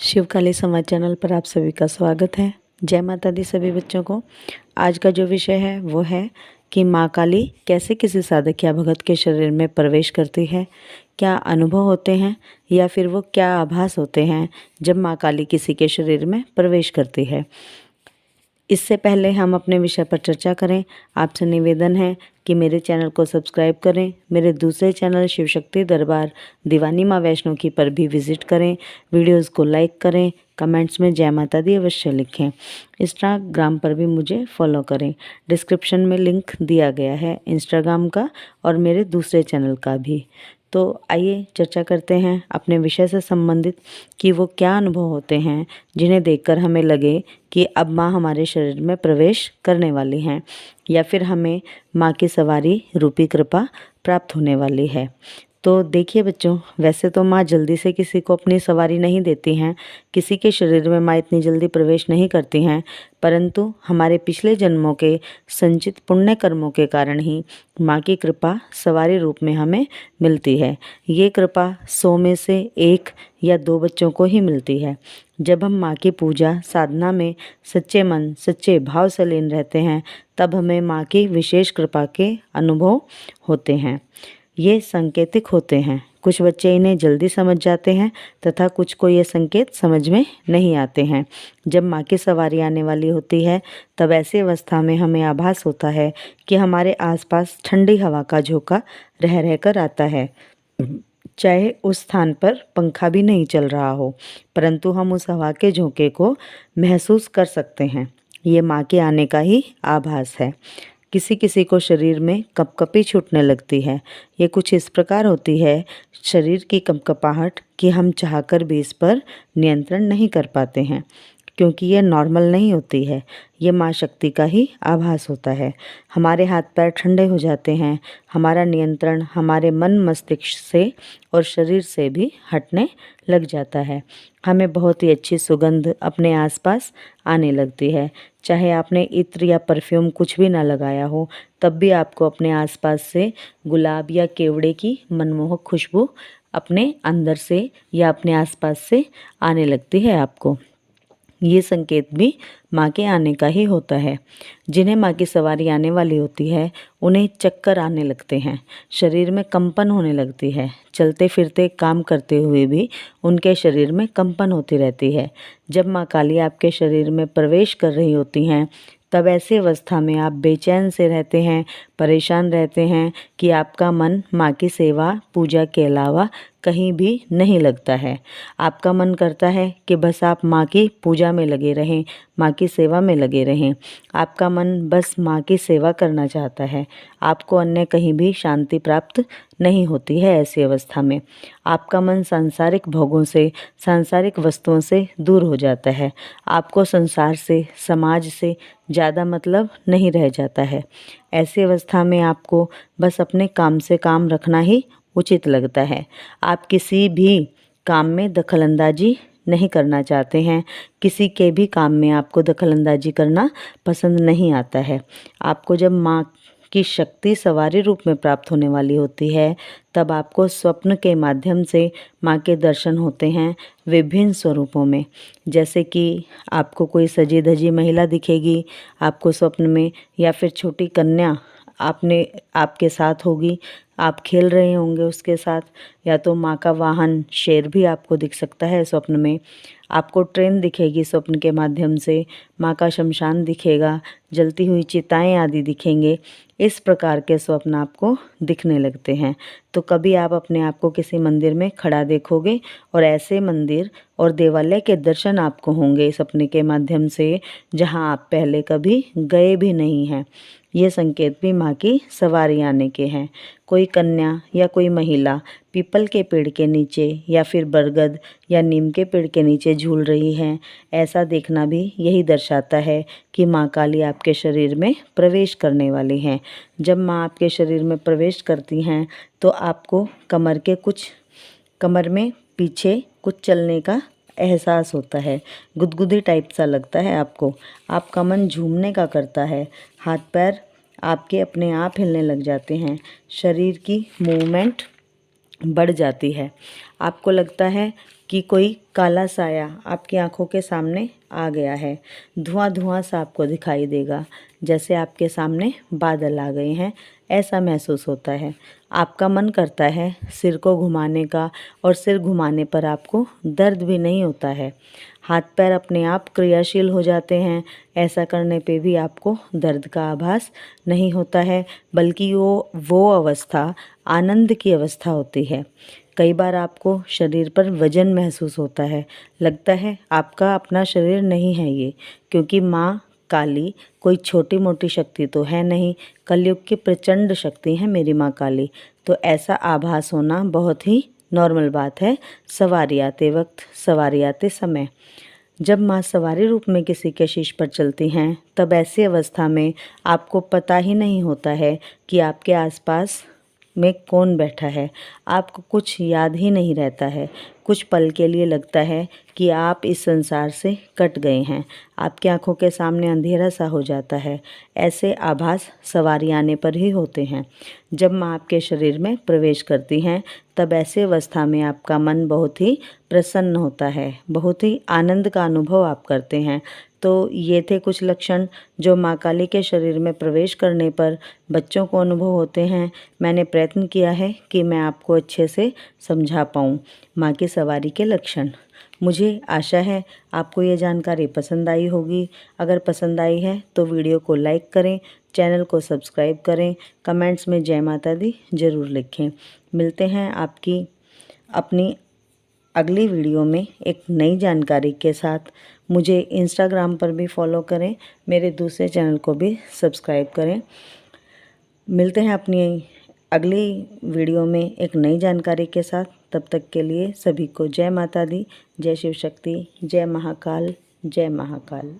शिवकाली समाज चैनल पर आप सभी का स्वागत है। जय माता दी सभी बच्चों को। आज का जो विषय है वो है कि माँ काली कैसे किसी साधक या भगत के शरीर में प्रवेश करती है, क्या अनुभव होते हैं या फिर वो क्या आभास होते हैं जब माँ काली किसी के शरीर में प्रवेश करती है। इससे पहले हम अपने विषय पर चर्चा करें, आपसे निवेदन है कि मेरे चैनल को सब्सक्राइब करें। मेरे दूसरे चैनल शिव शक्ति दरबार दीवानी माँ वैष्णो की पर भी विजिट करें। वीडियोस को लाइक करें, कमेंट्स में जय माता दी अवश्य लिखें। इंस्टाग्राम पर भी मुझे फॉलो करें। डिस्क्रिप्शन में लिंक दिया गया है इंस्टाग्राम का और मेरे दूसरे चैनल का भी। तो आइए चर्चा करते हैं अपने विषय से संबंधित कि वो क्या अनुभव होते हैं जिन्हें देखकर हमें लगे कि अब माँ हमारे शरीर में प्रवेश करने वाली हैं या फिर हमें माँ की सवारी रूपी कृपा प्राप्त होने वाली है। तो देखिए बच्चों, वैसे तो माँ जल्दी से किसी को अपनी सवारी नहीं देती हैं, किसी के शरीर में माँ इतनी जल्दी प्रवेश नहीं करती हैं, परंतु हमारे पिछले जन्मों के संचित पुण्य कर्मों के कारण ही माँ की कृपा सवारी रूप में हमें मिलती है। ये कृपा 100 में से 1 या 2 बच्चों को ही मिलती है। जब हम माँ की पूजा साधना में सच्चे मन सच्चे भाव से लीन रहते हैं, तब हमें माँ की विशेष कृपा के अनुभव होते हैं। ये संकेतिक होते हैं। कुछ बच्चे इन्हें जल्दी समझ जाते हैं तथा कुछ को ये संकेत समझ में नहीं आते हैं। जब माँ की सवारी आने वाली होती है, तब ऐसी अवस्था में हमें आभास होता है कि हमारे आसपास ठंडी हवा का झोंका रह रहकर आता है। चाहे उस स्थान पर पंखा भी नहीं चल रहा हो, परंतु हम उस हवा के झोंके को महसूस कर सकते हैं। ये माँ के आने का ही आभास है। किसी किसी को शरीर में कपकपी छूटने लगती है। ये कुछ इस प्रकार होती है, शरीर की कपकपाहट, कि हम चाहकर भी इस पर नियंत्रण नहीं कर पाते हैं, क्योंकि ये नॉर्मल नहीं होती है। ये माँ शक्ति का ही आभास होता है। हमारे हाथ पैर ठंडे हो जाते हैं। हमारा नियंत्रण हमारे मन मस्तिष्क से और शरीर से भी हटने लग जाता है। हमें बहुत ही अच्छी सुगंध अपने आसपास आने लगती है। चाहे आपने इत्र या परफ्यूम कुछ भी ना लगाया हो, तब भी आपको अपने आसपास से गुलाब या केवड़े की मनमोहक खुशबू अपने अंदर से या अपने आसपास से आने लगती है आपको। ये संकेत भी माँ के आने का ही होता है। जिन्हें माँ की सवारी आने वाली होती है, उन्हें चक्कर आने लगते हैं, शरीर में कंपन होने लगती है। चलते फिरते काम करते हुए भी उनके शरीर में कंपन होती रहती है। जब माँ काली आपके शरीर में प्रवेश कर रही होती हैं, तब ऐसी अवस्था में आप बेचैन से रहते हैं, परेशान रहते हैं कि आपका मन माँ की सेवा पूजा के अलावा कहीं भी नहीं लगता है। आपका मन करता है कि बस आप माँ की पूजा में लगे रहें, माँ की सेवा में लगे रहें। आपका मन बस माँ की सेवा करना चाहता है। आपको अन्य कहीं भी शांति प्राप्त नहीं होती है। ऐसी अवस्था में आपका मन सांसारिक भोगों से, सांसारिक वस्तुओं से दूर हो जाता है। आपको संसार से, समाज से ज़्यादा मतलब नहीं रह जाता है। ऐसी अवस्था में आपको बस अपने काम से काम रखना ही उचित लगता है। आप किसी भी काम में दखलंदाजी नहीं करना चाहते हैं। किसी के भी काम में आपको दखलंदाजी करना पसंद नहीं आता है। आपको जब माँ की शक्ति सवारी रूप में प्राप्त होने वाली होती है, तब आपको स्वप्न के माध्यम से माँ के दर्शन होते हैं विभिन्न स्वरूपों में। जैसे कि आपको कोई सजी धजी महिला दिखेगी आपको स्वप्न में, या फिर छोटी कन्या आपके साथ होगी, आप खेल रहे होंगे उसके साथ, या तो माँ का वाहन शेर भी आपको दिख सकता है स्वप्न में। आपको ट्रेन दिखेगी स्वप्न के माध्यम से, माँ का शमशान दिखेगा, जलती हुई चिताएं आदि दिखेंगे। इस प्रकार के स्वप्न आपको दिखने लगते हैं। तो कभी आप अपने आप को किसी मंदिर में खड़ा देखोगे और ऐसे मंदिर और देवालय के दर्शन आपको होंगे सपने के माध्यम से, जहां आप पहले कभी गए भी नहीं हैं। ये संकेत भी माँ की सवारी आने के हैं। कोई कन्या या कोई महिला पीपल के पेड़ के नीचे या फिर बरगद या नीम के पेड़ के नीचे झूल रही हैं, ऐसा देखना भी यही दर्शाता है कि माँ काली आपके शरीर में प्रवेश करने वाली हैं। जब माँ आपके शरीर में प्रवेश करती हैं, तो आपको कमर में पीछे कुछ चलने का एहसास होता है। गुदगुदी टाइप सा लगता है आपको। आपका मन झूमने का करता है। हाथ पैर आपके अपने आप हिलने लग जाते हैं। शरीर की मूवमेंट बढ़ जाती है। आपको लगता है कि कोई काला साया आपकी आंखों के सामने आ गया है। धुआं धुआं सा आपको दिखाई देगा, जैसे आपके सामने बादल आ गए हैं, ऐसा महसूस होता है। आपका मन करता है सिर को घुमाने का, और सिर घुमाने पर आपको दर्द भी नहीं होता है। हाथ पैर अपने आप क्रियाशील हो जाते हैं। ऐसा करने पे भी आपको दर्द का आभास नहीं होता है, बल्कि वो अवस्था आनंद की अवस्था होती है। कई बार आपको शरीर पर वजन महसूस होता है, लगता है आपका अपना शरीर नहीं है ये, क्योंकि माँ काली कोई छोटी मोटी शक्ति तो है नहीं, कलयुग की प्रचंड शक्ति है मेरी माँ काली। तो ऐसा आभास होना बहुत ही नॉर्मल बात है सवारी आते वक्त, सवारी आते समय। जब माँ सवारी रूप में किसी के शीश पर चलती हैं, तब ऐसी अवस्था में आपको पता ही नहीं होता है कि आपके आसपास में कौन बैठा है। आपको कुछ याद ही नहीं रहता है। कुछ पल के लिए लगता है कि आप इस संसार से कट गए हैं। आपकी आंखों के सामने अंधेरा सा हो जाता है। ऐसे आभास सवारी आने पर ही होते हैं। जब माँ आपके शरीर में प्रवेश करती हैं, तब ऐसे अवस्था में आपका मन बहुत ही प्रसन्न होता है, बहुत ही आनंद का अनुभव आप करते हैं। तो ये थे कुछ लक्षण जो माँ काली के शरीर में प्रवेश करने पर बच्चों को अनुभव होते हैं। मैंने प्रयत्न किया है कि मैं आपको अच्छे से समझा पाऊँ माँ की सवारी के लक्षण। मुझे आशा है आपको ये जानकारी पसंद आई होगी। अगर पसंद आई है तो वीडियो को लाइक करें, चैनल को सब्सक्राइब करें, कमेंट्स में जय माता दी ज़रूर लिखें। मिलते हैं आपकी अपनी अगली वीडियो में एक नई जानकारी के साथ। मुझे इंस्टाग्राम पर भी फॉलो करें, मेरे दूसरे चैनल को भी सब्सक्राइब करें। मिलते हैं अपनी अगली वीडियो में एक नई जानकारी के साथ। तब तक के लिए सभी को जय माता दी, जय शिव शक्ति, जय महाकाल, जय महाकाल।